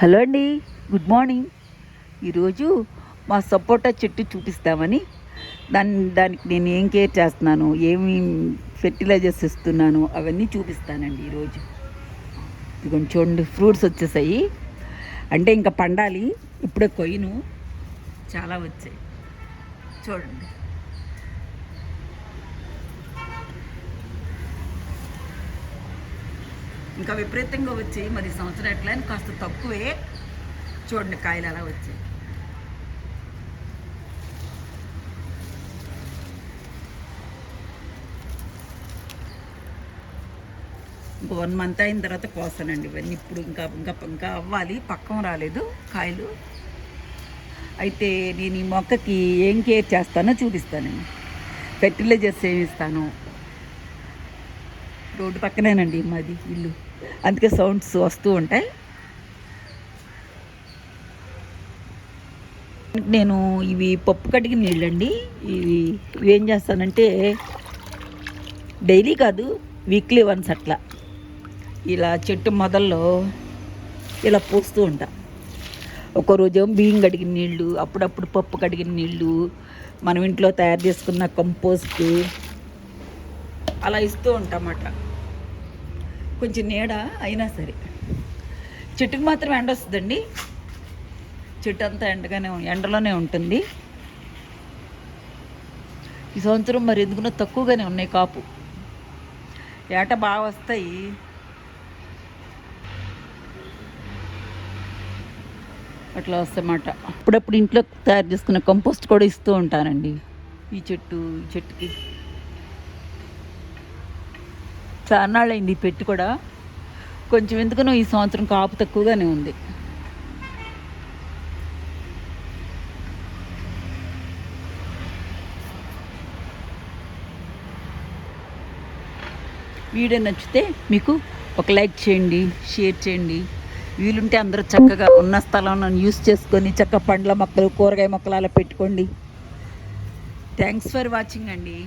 Hello అండి, good morning. ఈరోజు మా సపోటా చెట్టు చూపిస్తామని దానికి నేను ఏం కేర్ చేస్తున్నాను, ఏమి ఫెర్టిలైజర్స్ ఇస్తున్నాను అవన్నీ చూపిస్తానండి ఈరోజు. ఇది కొంచెం చూడండి, ఫ్రూట్స్ వచ్చేసాయి. అంటే ఇంకా పండాలి, ఇప్పుడే కొయ్యను. చాలా వచ్చాయి చూడండి. ఇంకా విపరీతంగా వచ్చాయి. మరి సంవత్సరం ఎట్లా అని కాస్త తక్కువే. చూడండి కాయలు అలా వచ్చాయి. ఇంకో 1 మంత్ అయిన తర్వాత కోస్తానండి ఇవన్నీ. ఇప్పుడు ఇంకా ఇంకా ఇంకా అవ్వాలి, పక్కం రాలేదు కాయలు. అయితే నేను ఈ మొక్కకి ఏం కేర్ చేస్తానో చూపిస్తానండి. ఫెర్టిలైజర్స్ ఏమి ఇస్తాను. రోడ్డు పక్కనేనండి మాది ఇల్లు, అందుకే సౌండ్స్ వస్తూ ఉంటాయి. నేను ఇవి పప్పు కడిగిన నీళ్ళండి. ఇవి ఏం చేస్తానంటే డైలీ కాదు, వీక్లీ వన్స్ అట్లా ఇలా చెట్టు మొదల్లో ఇలా పోస్తూ ఉంటా. ఒకరోజు బియ్యం కడిగిన నీళ్ళు, అప్పుడప్పుడు పప్పు కడిగిన నీళ్ళు, మనం ఇంట్లో తయారు చేసుకున్న కంపోస్ట్ అలా ఇస్తూ ఉంటామట. కొంచెం నీడ అయినా సరే. చెట్టుకు మాత్రం ఎండ వస్తుందండి. చెట్టు అంతా ఎండలోనే ఉంటుంది. ఈ సంవత్సరం మరి ఎందుకున్నా తక్కువగానే ఉన్నాయి కాపు. ఏట బాగా వస్తాయి. అట్లా వస్తాయన్నమాట. అప్పుడప్పుడు ఇంట్లో తయారు చేసుకున్న కంపోస్ట్ కూడా ఇస్తూ ఉంటానండి ఈ చెట్టుకి. చాన్నాళ్ళైంది పెట్టి కూడా. కొంచెం ఎందుకనో ఈ సంవత్సరం కాపు తక్కువగానే ఉంది. వీడియో నచ్చితే మీకు ఒక లైక్ చేయండి, షేర్ చేయండి. వీలుంటే అందరూ చక్కగా ఉన్న స్థలం యూస్ చేసుకొని చక్కగా పండ్ల మొక్కలు, కూరగాయ మొక్కలు అలా పెట్టుకోండి. థ్యాంక్స్ ఫర్ వాచింగ్ అండి.